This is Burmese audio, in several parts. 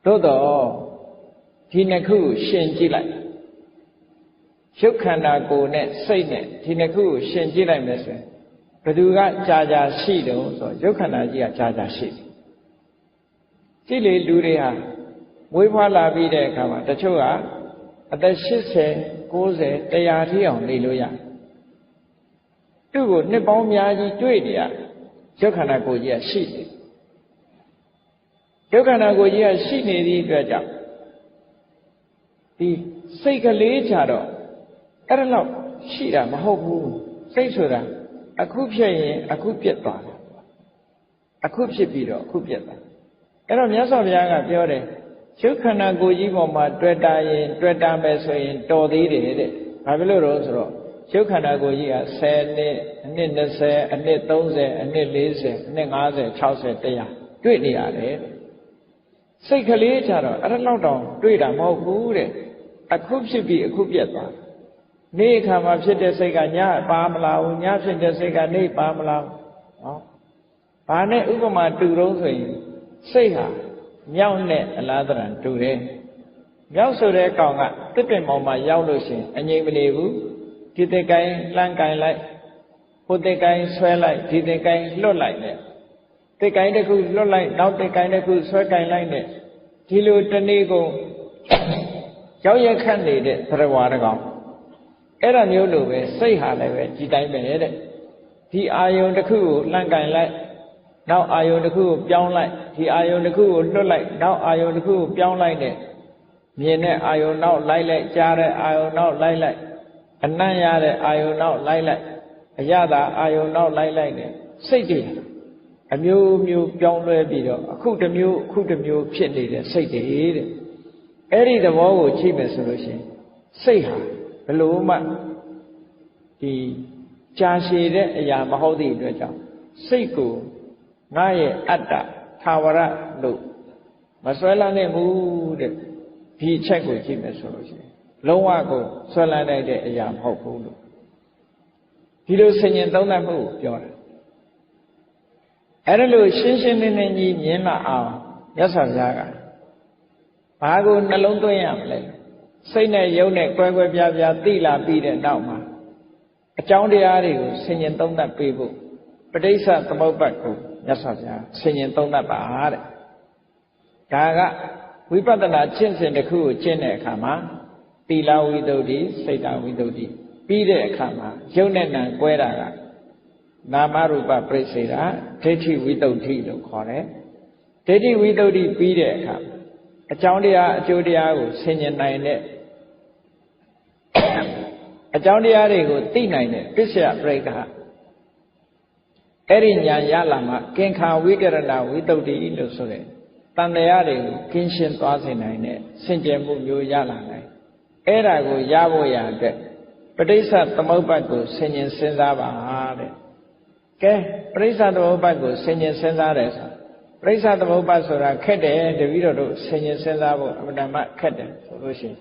သို့တော့ဒီနှစ်ခုကိုရှင်ကြည့်လိုက်ရုပ်ခန္ဓာကိုယ်နဲ့စိတ်နဲ့ဒီနှစ်ခုကိုရှင်ကြည့်လိုက်မယ်ဆိုရင်ဘယ်သူကကြာကြာရှိတယ်ဆိုရုပ်ခန္ဓာကြီးကကြာကြာရှိတယ်ကြည့်လေလူတွေဟာမွေးဖွားလာပြီးတဲ့အခါမှာတချို့ကအသက်80 90 100ထိအောင်နေလို့ရသူ့ကိုနှစ်ပေါင်းများကြီးတွေ့နေရရုပ်ခန္ဓာကိုယ်ကြီးကရှိတယ်ရုပ်ခန္ဓာကိုယ်ကြီးကရှိနေသည့်အတွက်ကြောင့်ဒီစိတ်ကလေးကြတော့အဲ့ဒါတော့ရှိတာမဟုတ်ဘူးစိတ်ဆိုတာအခုဖြစ်ရင်အခုပြတ်သွားတယ်အခုဖြစ်ပြီးတော့အခုပြတ်သွားအဲ့တော့မြတ်စွာဘုရားကပြောတယ်ရုပ်ခန္ဓာကိုယ်ကြီးပေါ်မှာတွေ့တာရင်တွေ့တာမယ်ဆိုရင်တော်သေးတယ်တဲ့ဘာဖြစ်လို့လဲဆိုတော့ရုပ်ခန္ဓာကိုယ်ကြီးက10နှစ်အနှစ်20အနှစ်30အနှစ်40အနှစ်50 60 100တွေ့နေရတယ်စိတ်ကလေးကြတော့အဲ့ဒါလောက်တောင်တွေ့တာမဟုတ်ဘူးတဲ့အခုဖြစ်ပြီးအခုပြတ်သွားနေ့အခါမှာဖြစ်တဲ့စိတ်ကညပါမလားဘူးညဖြစ်တဲ့စိတ်ကနေပါမလားနော်ဘာနဲ့ဥပမာတူတော့ဆိုရင်စိတ်ဟာမြောက်နဲ့အလားတန်တူတယ်မြောက်ဆိုတဲ့ကောင်ကတစ်ပင်ပေါ်မှာရောက်လို့ရှိရင်အငြိမ်မနေဘူးဒီတစ်ကိုင်းလှမ်းကိုင်းလိုက်ဟိုတစ်ကိုင်းဆွဲလိုက်ဒီတစ်ကိုင်းလွတ်လိုက်နဲ့တစ်ကိုင်းတစ်ခုလွတ်လိုက်နောက်တစ်ကိုင်းတစ်ခုဆွဲကိုင်းလိုက်နဲ့ဒီလိုတနေ့ကုန်ရောက်ရခတ်နေတဲ့သရဝါတကောင်အဲ့ဒါမျိုးလိုပဲစိတ်ဟာလည်းပဲဒီတိုင်းပဲတဲ့ဒီအာယုံတစ်ခုကိုလှမ်းကိုင်းလိုက်နောက်အာယုံတစ်ခုကိုပြောင်းလိုက်ဒီအာယုံတစ်ခုကိုလွတ်လိုက်နောက်အာယုံတစ်ခုကိုပြောင်းလိုက်နဲ့မြင်တဲ့အာယုံနောက်လိုက်လိုက်ကြားတဲ့အာယုံနောက်လိုက်လိုက်အနံ့ရတဲ့အာယုံနောက်လိုက်လိုက်အရသာအာယုံနောက်လိုက်လိုက်နဲ့စိတ်တွေအမျိုးမျိုးပြောင်းလဲပြီးတော့အခုတစ်မျိုးအခုတစ်မျိုးဖြစ်နေတဲ့စိတ်တွေတဲ့အဲ့ဒီသဘောကိုကြည့်မယ်ဆိုလို့ရှိရင်စိတ်ဟာဘယ်လိုမှဒီကြာရှည်တဲ့အရာမဟုတ်သည့်အတွက်ကြောင့်စိတ်ကိုငါရဲ့အတ္တသာဝရလို့မဆွဲလန်းနိုင်ဘူးတဲ့ဒီအချက်ကိုကြည့်မယ်ဆိုလို့ရှိရင်လုံးဝကိုဆွဲလန်းနိုင်တဲ့အရာမဟုတ်ဘူးလို့ဒီလိုဆင်ញင်သုံးသပ်မှုကိုပြောတာအဲ့ဒါလို့ရှင်းရှင်းလင်းလင်းကြီးမြင်လာအောင်မြတ်စွာဘုရားကဘာကိုနှလုံးသွင်းရမလဲစိတ်နဲ့ယုံနဲ့ကွဲကွဲပြားပြားသိလာပြီးတဲ့နောက်မှာအကြောင်းတရားတွေကိုဆင်ញင်သုံးသပ်ပေးဖို့ပဋိစ္စသမုပ္ပါဒ်ကိုမြတ်စွာဘုရားဆင်ញင်သုံးသပ်ပါတဲ့ဒါကဝိပဿနာကျင့်စဉ်တစ်ခုကိုကျင့်တဲ့အခါမှာသီလဝိတ္တုဒ္ဓိစိတ်တဝိတ္တုဒ္ဓိပြီးတဲ့အခါမှာယုံနဲ့နံကွဲတာကနာမရူပပရိစ္ဆေဒဒိဋ္ဌိဝိတ္တုဒ္ဓိလို့ခေါ်တယ်ဒိဋ္ဌိဝိတ္တုဒ္ဓိပြီးတဲ့အခါအကြောင်းတရားအကျိုးတရားကိုဆင်ញင်နိုင်တဲ့အကြောင်းတရားတွေကိုသိနိုင်တဲ့ပစ္စယပရိက္ခအဲ့ဒီဉာဏ်ရလာမှကင်္ခာဝိကရဏဝိတ္တုဒ္ဓိလို့ဆိုတဲ့တန်တရားတွေကိုကင်းရှင်းသွားစေနိုင်တဲ့စင်ကြယ်မှုမျိုးရလာနိုင်အဲ့ဒါကိုရဖို့ရအတွက်ပဋိစ္စသမုပ္ပါဒ်ကိုဆင်ញင်စဉ်းစားပါတဲ့ကဲပဋိစ္စသမုပ္ပါဒ်ကိုဆင်ញင်စဉ်းစားတယ်ဆိုပဋိစ္စသမုပ္ပါဒ်ဆိုတာခက်တယ်တပည့်တော်တို့ဆင်ញင်စဉ်းစားဖို့အမှန်တမ်းခက်တယ်ဆိုလို့ရှိရင်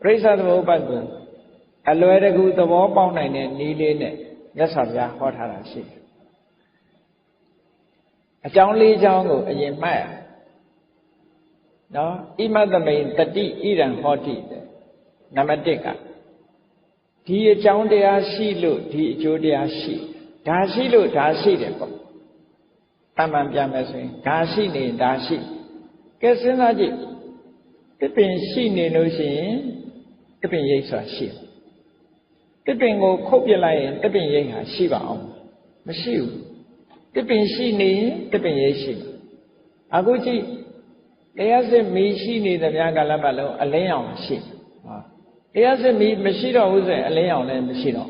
ပဋိစ္စသမုပ္ပါဒ်ကိုအလွယ်တကူသဘောပေါက်နိုင်တဲ့နည်းလေးနဲ့မြတ်စွာဘုရားဟောထားတာရှိတယ်အကြောင်း၄ကြောင်းကိုအရင်မှတ်ရနော်ဣမတမိန်တတိဣရံဟောတိနံပါတ်1ကဒီအကြောင်းတရားရှိလို့ဒီအကျိုးတရားရှိဒါရှိလို့ဒါရှိတယ်ပေါ့တမန်ပြန်မယ်ဆိုရင်ဒါရှိနေဒါရှိကဲစဉ်းစားကြည့်တစ်ပင်ရှိနေလို့ရှိရင်တစ်ပင်ရိပ်ဆိုတာရှိတစ်ပင်ကိုခုတ်ပြလိုက်ရင်တစ်ပင်ရိပ်ဟာရှိပါအောင်မရှိဘူးတစ်ပင်ရှိနေရင်တစ်ပင်ရိပ်ရှိအခုကြည့်တရားစစ်မီးရှိနေသမျှကာလပတ်လုံးအလင်းရောင်ရှိတရားစစ်မီးမရှိတော့ဘူးဆိုရင်အလင်းရောင်လည်းမရှိတော့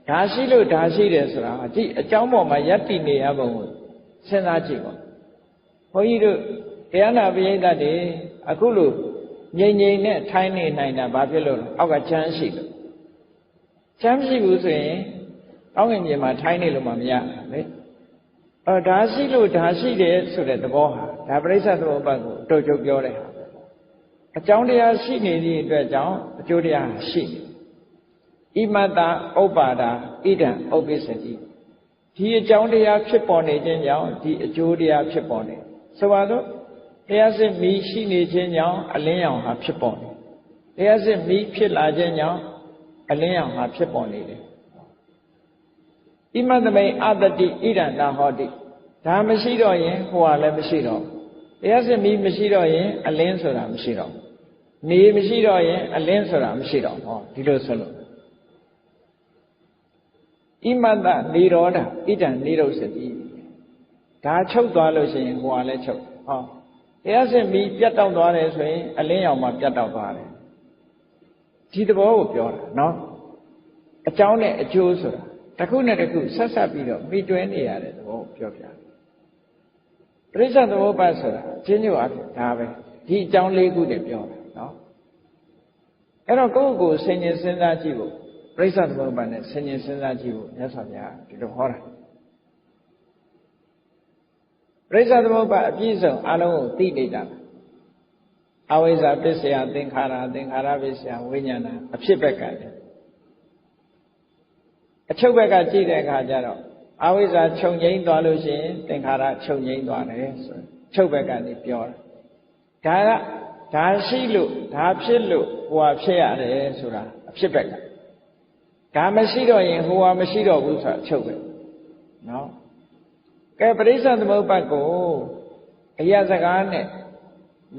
ဒါရှိလို့ဒါရှိတယ်ဆိုတာကြည့်အကြောင်းပေါ်မှာယက်တည်နေရပုံကိုစဉ်းစားကြည့်ပါဘုန်းကြီးတို့တရားနာပရိသတ်တွေအခုလို့ငြိမ်ငြိမ်နဲ့ထိုင်းနေနိုင်တာဘာဖြစ်လို့လဲအောက်ကချမ်းရှိလို့ချမ်းရှိဘူးဆိုရင်အောက်ငင်ပြင်မှာထိုင်းနေလို့မှမရဘူးလေဒါရှိလို့ဒါရှိတယ်ဆိုတဲ့သဘောဟာဒါပရိစ္ဆေသမုပ္ပါဒ်ကိုအတော်ကျုပ်ပြောတဲ့ဟာအကြောင်းတရားရှိနေသည့်အတွက်ကြောင့်အကျိုးတရားရှိဣမတ္တဥပ္ပါဒာဣဒံဥပ္ပစ္စတိဒီအကြောင်းတရားဖြစ်ပေါ်နေခြင်းကြောင့်ဒီအကျိုးတရားဖြစ်ပေါ်နေဆိုပါတော့ တရားစစ်မီးရှိနေခြင်းကြောင့်အလင်းရောင်ဟာဖြစ်ပေါ်နေတရားစစ်မီးဖြစ်လာခြင်းကြောင့်အလင်းရောင်ဟာဖြစ်ပေါ်နေတယ်ဣမသမိန်အတတိဣဒန္တာဟောတိဒါမရှိတော့ရင်ဟိုဟာလည်းမရှိတော့တရားစစ်မီးမရှိတော့ရင်အလင်းဆိုတာမရှိတော့နေမရှိတော့ရင်အလင်းဆိုတာမရှိတော့ဟောဒီလိုဆိုလို့ဣမတနေရောဓဣဒံနေရုပ်စတိဒါချုပ်သွားလို့ရှိရင်ဟိုဟာလည်းချုပ်ဟောတရားစစ်မီးပြတ်တောက်သွားတယ်ဆိုရင်အလင်းရောင်မှပြတ်တောက်သွားတယ်ဒီသဘောကိုပြောတာနော်အကြောင်းနဲ့အကျိုးဆိုတာတစ်ခုနဲ့တစ်ခုဆက်ဆက်ပြီးတော့မိတွဲနေရတဲ့သဘောကိုပြောပြတယ်ပရိစ္ဆေသဘောပတ်ဆိုတာချင်းညို့အဖြစ်ဒါပဲဒီအကြောင်း၄ခုနဲ့ပြောတာနော်အဲ့တော့ကိုယ့်ကိုယ်ဆင်ញင်စဉ်းစားကြည့်ဖို့ပရိစ္ဆေသဘောပတ်နဲ့ဆင်ញင်စဉ်းစားကြည့်ဖို့မြတ်စွာဘုရားဒီလိုဟောတာပရိစ္ဆေသဘောပတ်အပြည့်စုံအလုံးကိုသိနေတာအဝိဇ္ဇာပစ္စယသင်္ခါရသင်္ခါရပစ္စယဝိညာဏအဖြစ်ဘက်ကတည်းအချုပ်ဘက်ကကြည့်တဲ့အခါကျတော့အဝိဇ္ဇာချုပ်ငိမ့်သွားလို့ရှိရင်သင်္ခါရချုပ်ငိမ့်သွားတယ်ဆိုချုပ်ဘက်ကနေပြောတာဒါရှိလို့ဒါဖြစ်လို့ဟိုဟာဖြစ်ရတယ်ဆိုတာအဖြစ်ဘက်ကဒါမရှိတော့ရင်ဟိုဟာမရှိတော့ဘူးဆိုတာချုပ်ပဲနော်ကဲပရိစ္ဆေသမုပ္ပါဒ်ကိုအရာစကားနဲ့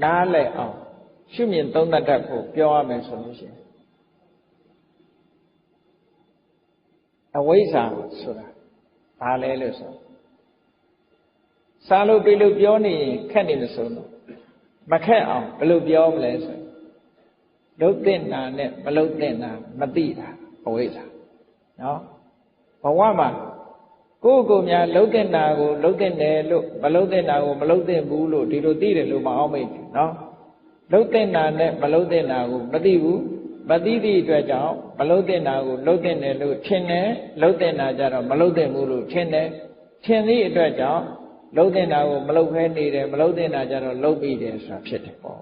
နားလည်အောင်ရှုမြင်သုံးသပ်တတ်ဖို့ပြောရမယ်ဆိုလို့ရှိရင်အဝိဇ္ဇာဆိုတာဘာလဲလို့ဆိုစာလို့ပြီးလို့ပြောနေရင်ခက်နေမဆုံးတော့မခက်အောင်ဘယ်လိုပြောမလဲဆိုလုတ်တဲ့နာနဲ့မလုတ်တဲ့နာမသိတာအဝိဇ္ဇာနော်ဘဝမှာကိုယ့်ကိုယ်များလုတ်တဲ့နာကိုလုတ်တဲ့တယ်လို့မလုတ်တဲ့နာကိုမလုတ်တဲ့ဘူးလို့ဒီလိုသိတယ်လို့မအောင်မိတ်နော်လုတ်တဲ့နာနဲ့မလုတ်တဲ့နာကိုမသိဘူးမသိသည့်အတွက်ကြောင့်မလုတ်တဲ့နာကိုလုတ်တဲ့တယ်လို့ထင်တယ်လုတ်တဲ့နာကြတော့မလုတ်တဲ့ဘူးလို့ထင်တယ်ထင်သည့်အတွက်ကြောင့်လုတ်တဲ့နာကိုမလုတ်ဖဲနေတယ်မလုတ်တဲ့နာကြတော့လုတ်ပြီးတယ်ဆိုတာဖြစ်တယ်ပေါ့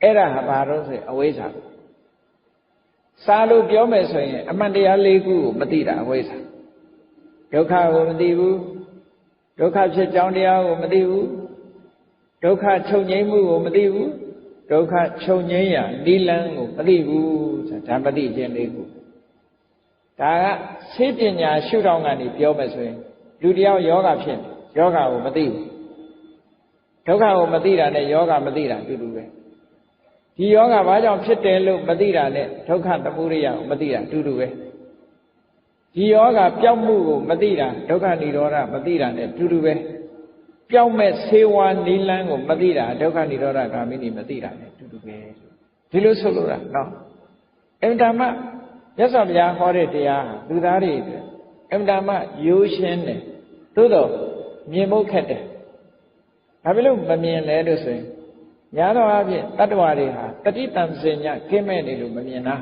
အဲ့ဒါဟာဘာလို့ဆိုအဝိဇ္ဇာစာလို့ပြောမယ်ဆိုရင်အမှန်တရား၄ခုကိုမသိတာအဝိဇ္ဇာဒုက္ခကိုမသိဘူးဒုက္ခဖြစ်ကြောင်းတရားကိုမသိဘူးဒုက္ခချုပ်ငြိမ်းမှုကိုမသိဘူးဒုက္ခချုပ်ငြိမ်းရာနိလန်းကိုမသိဘူးဆိုတာဓမ္မတိခြင်း၄ခုဒါကဆေးပညာရှုထောင့်ကနေပြောမယ်ဆိုရင်လူတယောက်ယောဂဖြစ်ယောဂကိုမသိဘူးဒုက္ခကိုမသိတာနဲ့ယောဂမသိတာတူတူပဲဒီယောဂဘာကြောင့်ဖြစ်တယ်လို့မသိတာနဲ့ဒုက္ခသမုဒယကိုမသိတာတူတူပဲဒီယောဂပျောက်မှုကိုမသိတာဒုက္ခនិရောဓမသိတာနဲ့တူတူပဲပျောက်မဲ့ဆေးဝါးနိလန်းကိုမသိတာဒုက္ခនិရောဓဂ ामिनी မသိတာနဲ့တူတူပဲဒီလိုဆိုလို့တာနော်အင်တာမမြတ်စွာဘုရားဟောတဲ့တရားဟာလူသားတွေအတွက်အင်တာမရိုးရှင်းတယ်သို့တော့မြင်ဖို့ခက်တယ်ဘာဖြစ်လို့မမြင်လဲလို့ဆိုရင်ညာတော့အဖြစ်တတ္တဝါတွေဟာတတိတံစင်ညကင်းမဲ့နေလို့မမြင်တာ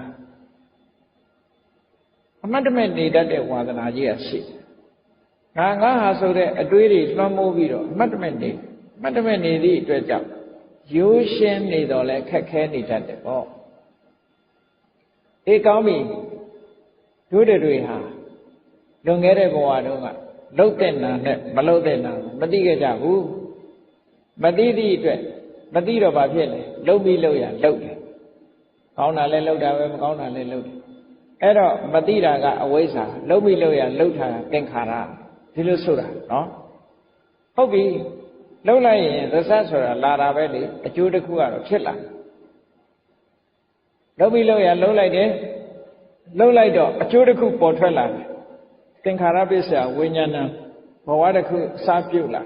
အမှတ်တမဲ့နေတတ်တဲ့ဝါဒနာကြီးကရှိငါဟာဆိုတဲ့အတွေးတွေလွှမ်းမိုးပြီးတော့အမှတ်တမဲ့နေအမှတ်တမဲ့နေသည့်အတွက်ကြောင့်ရိုးရှင်းနေတော့လဲခက်ခဲနေတတ်တယ်ပေါ့အေးကောင်းပြီတို့တွေဟာလွန်ခဲ့တဲ့ဘဝတုန်းကလှုပ်တဲ့နာနဲ့မလှုပ်တဲ့နာမသိခဲ့ကြဘူးမသိသည့်အတွက်မသိတော့ဘာဖြစ်လဲလှုပ်ပြီးလှုပ်ရလှုပ်တယ်ကောင်းတာလဲလှုပ်တာပဲမကောင်းတာလဲလှုပ်တယ်အဲ့တော့မသိတာကအဝိဇ္ဇာလှုပ်ပြီးလှုပ်ရလှုပ်တာသင်္ခါရဒီလိုဆိုတာနော်ဟုတ်ပြီလှုပ်လိုက်ရင်ရစဆိုတာလာတာပဲလေအကျိုးတစ်ခုကတော့ဖြစ်လာလှုပ်ပြီးလှုပ်ရလှုပ်လိုက်တယ်လှုပ်လိုက်တော့အကျိုးတစ်ခုပေါ်ထွက်လာတယ်သင်္ခါရပစ္စယဝိညာဏဘဝတစ်ခုစပြုတ်လာ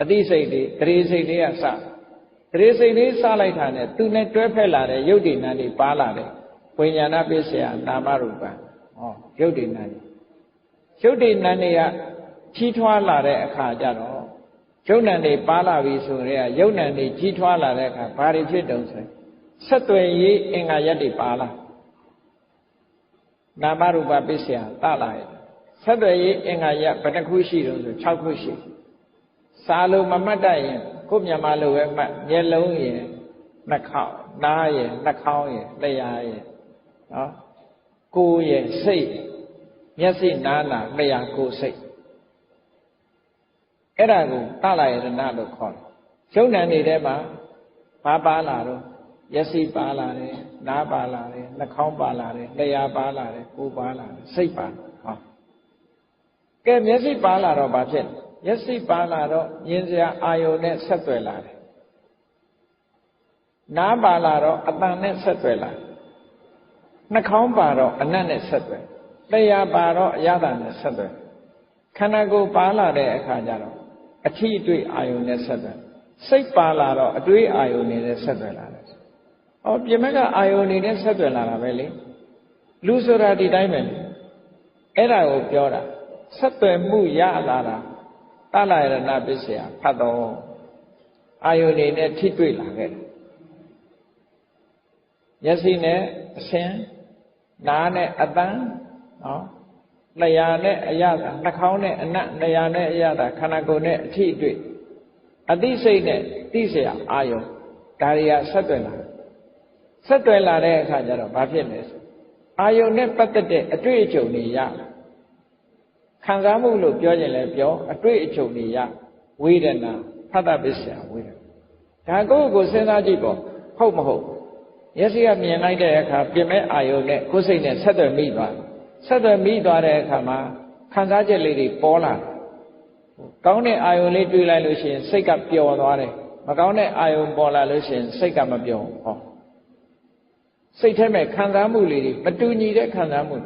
အသိစိတ်တွေတရေစိတ်တွေကစတရေစိတ်လေးစလိုက်တာနဲ့သူနဲ့တွဲဖက်လာတဲ့ယုတ်တိနာတွေပါလာတယ်ဝိညာဏပစ္စယနာမရူပံဟောယုတ်တိနာတွေယုတ်တိနာတွေကကြီးထွားလာတဲ့အခါကျတော့ယုတ်နံတွေပါလာပြီဆိုတော့ယုတ်နံတွေကြီးထွားလာတဲ့အခါဘာတွေဖြစ်တုံးဆိုဆက်သွယ်ရေးအင်္ဂါရက်တွေပါလာနာမရူပပစ္စယတလာရဆက်သွယ်ရေးအင်္ဂါရက်ဘယ်နှခုရှိတုံးဆို6ခုရှိစာလို့မမှတ်တတ်ရင်ကိုမြန်မာလိုပဲမှတ်မျက်လုံးရယ်နှာခေါင်းနားရယ်နှာခေါင်းရယ်လျှာရယ်နော်ကိုယ်ရယ်စိတ်မျက်စိနားနာလျှာကိုယ်စိတ်အဲ့ဒါကိုတလာယရဏလို့ခေါ်တယ် ယုံနာနေတဲ့မှာဘာပါလာတော့မျက်စိပါလာတယ်နားပါလာတယ်နှာခေါင်းပါလာတယ်လျှာပါလာတယ်ကိုယ်ပါလာတယ်စိတ်ပါဟောကဲမျက်စိပါလာတော့ဘာဖြစ်မျက်စိပါလာတော့မြင်စရာအာယုန်နဲ့ဆက်သွယ်လာတယ်နားပါလာတော့အတန်နဲ့ဆက်သွယ်လာနှာခေါင်းပါတော့အနတ်နဲ့ဆက်သွယ်လျှာပါတော့အရသာနဲ့ဆက်သွယ်ခန္ဓာကိုယ်ပါလာတဲ့အခါကျတော့အထီးအတွေ့အာယုန်နဲ့ဆက်သွယ်စိတ်ပါလာတော့အတွေ့အာယုန်နဲ့ဆက်သွယ်လာတယ်။ဟောပြမကအာယုန်နဲ့ဆက်သွယ်လာတာပဲလေလူဆိုတာဒီတိုင်းပဲအဲ့ဒါကိုပြောတာဆက်သွယ်မှုရလာတာတလရဏပစ္စယဖတ်တော့အာယုန်နဲ့ထိတွေ့လာခဲ့တယ်မျက်စိနဲ့အဆင်းနားနဲ့အသံနော်လျှာနဲ့အရသာနှာခေါင်းနဲ့အနတ်လျှာနဲ့အရသာခန္ဓာကိုယ်နဲ့အထိအတွေ့အသိစိတ်နဲ့သိเสียအာယုံဒါတွေကဆက်သွယ်လာတဲ့အခါကျတော့ဘာဖြစ်လဲဆိုအာယုံနဲ့ပတ်သက်တဲ့အတွေ့အကြုံတွေရခံစားမှုလို့ပြောရင်လည်းပြောအတွေ့အကြုံတွေရဝေဒနာဖတ်တာပစ္စယဝေဒနာဒါကိုယ်စဉ်းစားကြည့်ပေါ့ဟုတ်မဟုတ်မျက်စိကမြင်လိုက်တဲ့အခါပြင်မဲ့အာယုံနဲ့ကိုယ်စိတ်နဲ့ဆက်သွယ်မိသွားတဲ့အခါမှာခံစားချက်လေးတွေပေါ်လာကောင်းတဲ့အာယုံလေးတွေ့လိုက်လို့ရှိရင်စိတ်ကပျော်သွားတယ်မကောင်းတဲ့အာယုံပေါ်လာလို့ရှိရင်စိတ်ကမပျော်ဘူးဟောစိတ်ထဲမှာခံစားမှုလေးတွေမတူညီတဲ့ခံစားမှု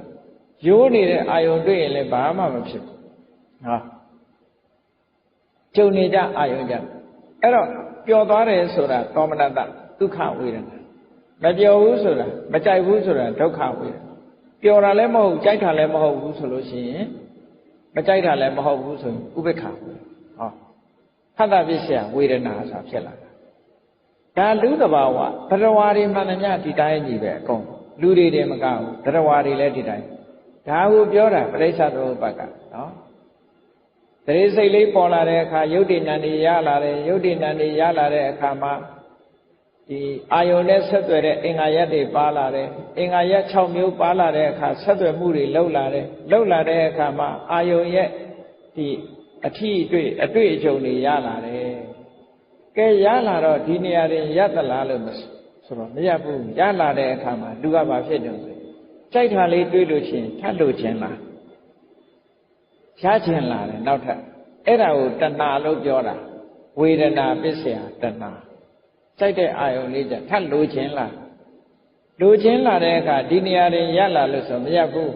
ရိုးနေတဲ့အာယုံတွေ့ရင်လည်းဘာမှမဖြစ်ဘူးဟာကြုံနေကြအာယုံကြအဲ့တော့ပျော်သွားတယ်ဆိုတာသောမနတဒုက္ခဝေဒနာမပျော်ဘူးဆိုတာမကြိုက်ဘူးဆိုတာဒုက္ခဝေဒနာပျော်တာလည်းမဟုတ်ကြိုက်တာလည်းမဟုတ်ဘူးဆိုလို့ရှိရင်မကြိုက်တာလည်းမဟုတ်ဘူးဆိုရင်ဥပေက္ခဟောဖတ်တာပစ္စယဝေဒနာဆိုတာဖြစ်လာတာဒါလူတဘာဝတရားတွေမှန်သမျှဒီတိုင်းကြီးပဲအကုန်လူတွေတည်းမကဘူးတရားတွေလည်းဒီတိုင်းဒါကိုပြောတာပရိစ္ဆသမုပ္ပါကနော်တရေစိတ်လေးပေါ်လာတဲ့အခါယုတ်တိဏ္ဍီရလာတယ်ယုတ်တိဏ္ဍီရလာတဲ့အခါမှာဒီအာယုန်နဲ့ဆက်သွယ်တဲ့အင်္ဂါရက်တွေပါလာတယ်အင်္ဂါရက်6မျိုးပါလာတဲ့အခါဆက်သွယ်မှုတွေလှုပ်လာတဲ့အခါမှာအာယုန်ရဲ့ဒီအထီးအတွေ့အကြုံတွေရလာတယ်ကဲရလာတော့ဒီနေရာတွေရသလားလို့ဆိုတော့မရဘူးရလာတဲ့အခါမှာလူကဘာဖြစ်တယ်ဆိုကြိုက်တာလေးတွေးလို့ချင်းထပ်လို့ချင်းလားရချင်းလာတယ်နောက်ထပ်အဲ့ဒါကိုတဏှာလို့ပြောတာဝေဒနာပစ္စယတဏှာကြိုက်တဲ့အာယုံလေးကြထပ်လိုချင်လာတဲ့အခါဒီနေရာတွေရလာလို့ဆိုမရဘူး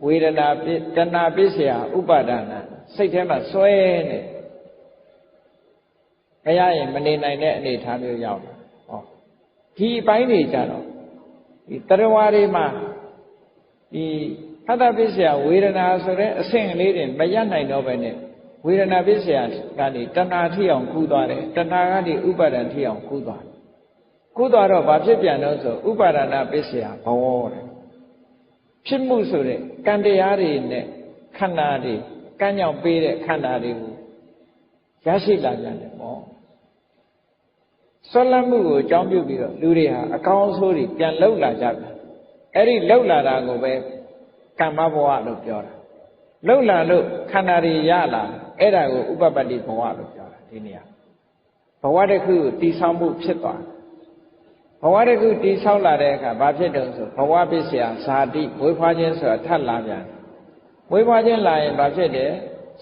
ဝေဒနာတဏှာပစ္စယဥပါဒနာစိတ်ထဲမှာစွဲနေမရရင်မနေနိုင်တဲ့အနေအထားမျိုးရောက်လာဟောဒီအပိုင်းတွေကြတော့ဒီတရားတွေမှာဒီဖတ်တာပစ္စယဝေဒနာဆိုတဲ့အဆင့်လေးတွေမရနိုင်တော့ပဲနဲ့ဝေဒနာပစ္စယကနေတဏှာထိအောင်ကူးသွားတယ်တဏှာကနေဥပါဒံထိအောင်ကူးသွားတော့ဘာဖြစ်ပြန်တော့ဆိုဥပါဒနာပစ္စယဘဝတဲ့ဖြစ်မှုဆိုတဲ့ကံတရားတွေနဲ့ခန္ဓာတွေကံကြောင့်ပေးတဲ့ခန္ဓာတွေကိုရရှိလာကြတယ်ပေါ့ဆွလတ်မှုကိုအကြောင်းပြုပြီးတော့လူတွေဟာအကောင်းဆိုးတွေပြန်လှုပ်လာကြတယ်အဲ့ဒီလှုပ်လာတာကိုပဲကမ္မဘဝလို့ပြောတာလှုပ်လာလို့ခန္ဓာတွေရလာအဲ့ဒါကိုဥပပတ္တိဘဝလို့ပြောတာဒီနေရာဘဝတစ်ခုကိုတည်ဆောက်မှုဖြစ်သွားဘဝတစ်ခုတည်ဆောက်လာတဲ့အခါဘာဖြစ်တုံးဆိုဘဝပစ္စယဇာတိဝေဖွားခြင်းဆိုတာထပ်လာပြန်ဝေဖွားခြင်းလာရင်ဘာဖြစ်တယ်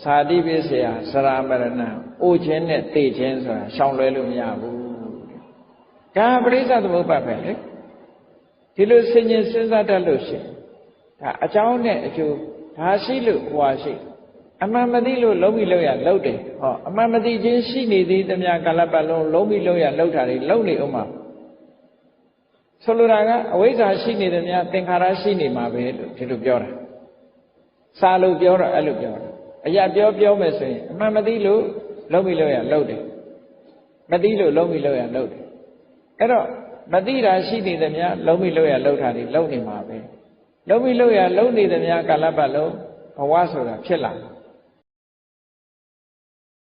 ဇာတိပစ္စယစရာမရဏအိုခြင်းနဲ့တေခြင်းဆိုတာရှောင်လွဲလို့မရဘူးဒါပရိစ္ဆသမုပ္ပါပဲလေဒီလိုစဉ်းကျင်စဉ်းစားတတ်လို့ရှိရင်ဒါအကြောင်းနဲ့အကျိုးဒါရှိလို့ဟွာရှိအမှန်မသိလို့လုံးပြီးလုံးရလုံးတယ်ဟောအမှန်မသိခြင်းရှိနေသေးသမျှကာလပတ်လုံးလုံးပြီးလုံးရလုံးတာတွေလုံးနေအောင်မှာဆိုလိုတာကအဝိဇ္ဇာရှိနေသမျှသင်္ခါရရှိနေမှာပဲလို့ဒီလိုပြောတာစာလို့ပြောတော့အဲ့လိုပြောတာအရာပြောမယ်ဆိုရင်အမှန်မသိလို့လုံးပြီးလုံးရလုံးတယ်မသိလို့လုံးပြီးလုံးရလုံးတယ်အဲ့တော့မသိတာရှိနေသမျှလုံးပြီးလုံးရလုံးတာတွေလုံးနေမှာပဲလုံးပြီးလုံးရလုံးနေသမျှကာလပတ်လုံးဘဝဆိုတာဖြစ်လာတယ်